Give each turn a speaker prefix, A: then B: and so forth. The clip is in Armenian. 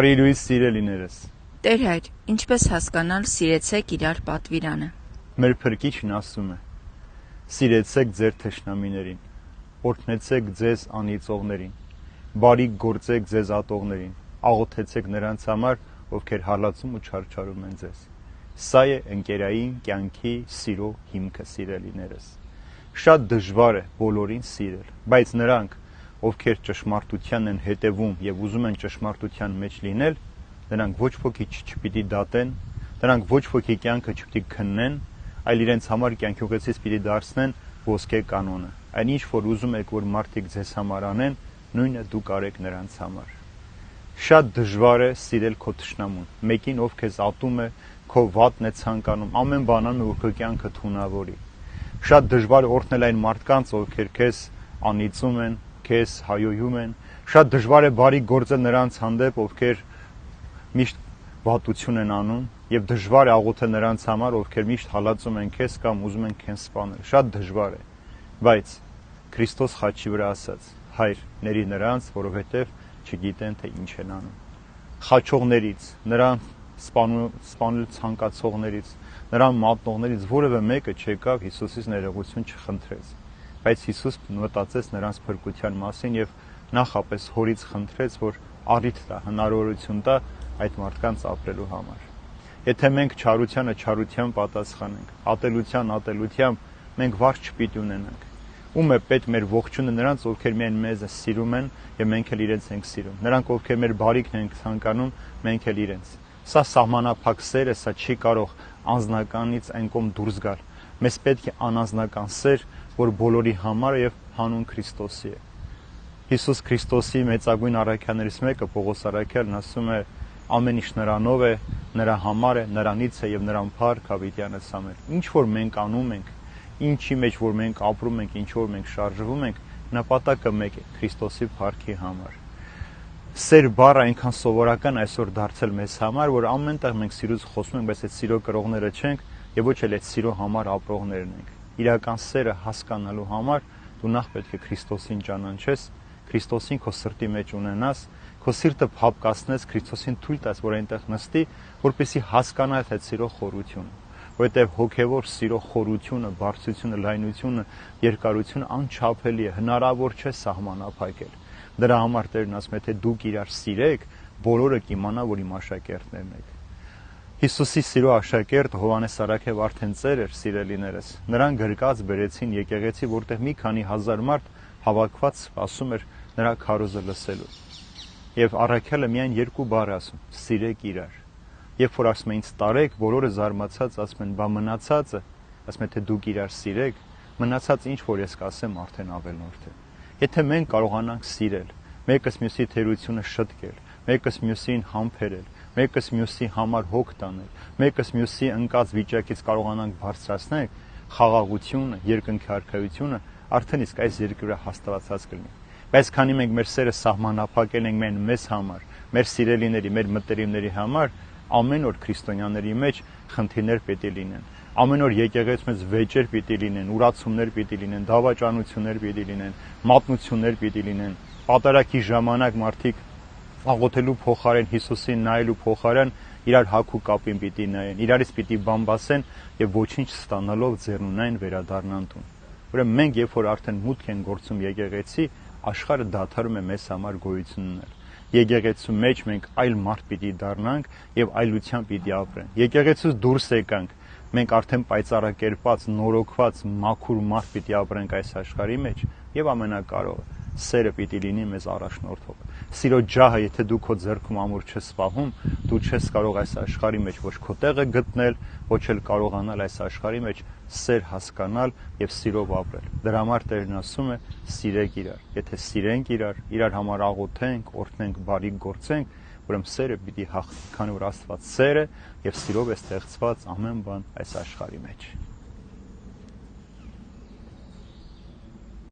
A: Բարի սիրելիներս,
B: Տեր հայր, ինչպես հասկանալ սիրեցեք իրար պատվիրանը։
A: մեր Փրկիչն ասում է. սիրեցեք ձեր թշնամիներին, օրհնեցեք ձեզ անիծողներին, բարիք գործեք ձեզ ատողներին, աղոթեցեք նրանց համար, ովքեր հալածում ու չարչարում են ձեզ։ Սա է ընկերային կյանքի սիրո հիմքը, սիրելիներս։ Շատ դժվար է բոլորին սիրել, բայց նրանք, ովքեր ճշմարտության են հետևում եւ ուզում են ճշմարտության մեջ լինել, նրանք ոչ ոքի չպիտի դատեն, նրանք ոչ ոքի կյանքը չպիտի քննեն, այլ իրենց համար կյանքի ուղեցից պիտի դարձնեն ոսկե կանոնը։ Այնինչ որ ուզում եք, որ մարդիկ ձեզ համար անեն, նույնը դուք արեք նրանց համար։ Շատ դժվար է սիրել քո թշնամուն, մեկին ով քեզ ատում է, քո վատն է ցանկանում, ամեն բան անում է, որ քո կյանքը թունավորի։ Շատ դժվար է օրհնել այն մարդկանց, ովքեր քեզ անիծում են, քեզ հայոյում են, շատ դժվար է բարի գործել նրանց հանդեպ, ովքեր միշտ վատություն են անում, եւ դժվար է աղոթել նրանց համար, ովքեր միշտ հալածում են քեզ կամ ուզում են քեզ սպանել։ Շատ դժվար է, բայց Քրիստոս խաչի վրա ասաց. Հայր, ների նրանց, որովհետեւ չգիտեն թե ինչ են անում։ Խաչողներից, նրան սպանել ցանկացողներից, նրան մատնողներից որևէ մեկը չեկավ Հիսուսից ներողություն չխնդրեց, բայց Հիսուս մտածեց նրանց փրկության մասին եւ նախապես հորից խնդրեց, որ առիթ տա, հնարավորություն տա այդ մարդկանց ապրելու համար։ Եթե մենք չարությանը չարությամբ պատասխանենք, ատելության ատելությամբ, մենք վարձ չպիտի ունենանք։ Ում է պետք մեր ողջունը նրանց, ովքեր միայն մեզ սիրում են եւ մենք էլ իրենց ենք սիրում։ Նրանք, ովքեր մեր բարիքն են ցանկանում, մենք էլ իրենց։ Սա սահմանափակ սեր է, սա չի կարող անձնականից այն կողմ դուրս գալ։ Մեզ պետք է անանձնական սեր, որ բոլորի համար է եւ հանուն Քրիստոսի է։ Հիսուս Քրիստոսի մեծագույն առաքյալներից մեկը Պողոս առաքյալն ասում է. ամեն ինչ նրանով է, նրա համար է, նրանից է եւ նրան փառք հավիտյանս ամեն։ Ինչ որ մենք անում ենք, ինչի մեջ որ մենք ապրում ենք, ինչ որ մենք շարժվում ենք, նպատակը մեկ է՝ Քրիստոսի փառքի համար։ Սեր բառը այնքան սովորական այսօր դարձել մեզ համար, որ ամենտեղ մենք սիրուց խոսում ենք, բայց այդ սիրո կրողները չենք եւ ոչ էլ այդ սիրո համար ապրողներն ենք։ Իրական սերը հասկանալու համար դու նախ պետք է Քրիստոսին ճանաչես, Քրիստոսին քո սրտի մեջ ունենաս, քո սիրտը փափկացնես, Քրիստոսին թույլ տաս, որ այնտեղ նստի, որպեսզի հասկանաս այդ սիրո խորությունը, որովհետեւ հոգեվոր սիրո խորությունը, բարձրությունը, լայնությունը, երկարությունը անչափելի է, հնարավոր չէ սահմանափակել։ Դրա համար Տերն ասում է, թե դուք իրար սիրեք, բոլորը կիմանա, որ իմ աշակերտներն եք։ Հիսուսի սիրո աշակերտ Հովհաննես առաքյալ արդեն ծեր էր, սիրելիներս։ Նրան գրկած բերեցին եկեղեցի, որտեղ մի քանի հազար մարդ հավաքված սպասում էր նրա քարոզը լսելու։ Եվ առաքյալը միայն երկու բառ ասում. սիրեք իրար։ Երբ որ ասում են ինձ տարեք, բոլորը զարմացած ասում են, բա մնացածը, ասում են թե դուք իրար սիրեք, մնացած ինչ որ ես կասեմ արդեն ավելորդ է։ Եթե մենք կարողանանք սիրել, մեկս մյուսի թերությունը շտկել, մեկս մյուսին համբերել, մեկս մյուսի համար հոգ տանել, մեկս մյուսի ընկած վիճակից կարողանանք բարձրացնել, խաղաղությունը, երկնքի արքայությունը արդեն իսկ այս երկրի վրա հաստատված կլինի։ Բայց քանի մենք մեր սերը սահմանափակել ենք միայն մեզ համար, մեր սիրելիների, մեր մտերիմների համար, ամեն օր քրիստոնյաների մեջ խնդիրներ պետք է լինեն։ Ամեն օր եկեղեցու մեջ վեճեր պիտի լինեն, ուրացումներ պիտի լինեն, դավաճանություններ պիտի լինեն, մատնություններ պիտի լինեն։ Պատարագի ժամանակ մարդիկ աղոթելու փոխարեն, Հիսուսին նայելու փոխարեն իրար հագ ու կապին պիտի նայեն, իրարից պիտի բամբասեն եւ ոչինչ ստանալով ձեռնունայն վերադառնան տուն։ Ուրեմն մենք երբ որ արդեն մուտք են գործում եկեղեցի, աշխարհը դադարում է մեզ համար գոյություն ունել։ Եկեղեցու մեջ մենք այլ մարդ պիտի դառնանք եւ այլությամբ պիտի ապրենք։ Եկեղեցուց դուրս եկանք, մենք արդեն պայծառակերպած, նորոգված, մաքուր մարդ պիտի ապրենք այս աշխարհի մեջ եւ ամենակարողը սերը պիտի լինի մեզ առաջնորդող։ Սիրո ջահը, եթե դու քո ձեռքում ամուր չես սպահում, դու չես կարող այս աշխարհի մեջ ոչ քո տեղը գտնել, ոչ էլ կարողանալ այս աշխարհի մեջ սեր հասկանալ եւ սիրով ապրել։ Դրա համար Տերն ասում է. սիրեք իրար։ Եթե սիրենք իրար համար աղոթենք, օրհնենք, բարիք գործենք, ուրեմն սերը պիտի հաղթի, քանի որ Աստված սեր է եւ սիրով է ստեղծված ամեն բան այս աշխարհի մեջ։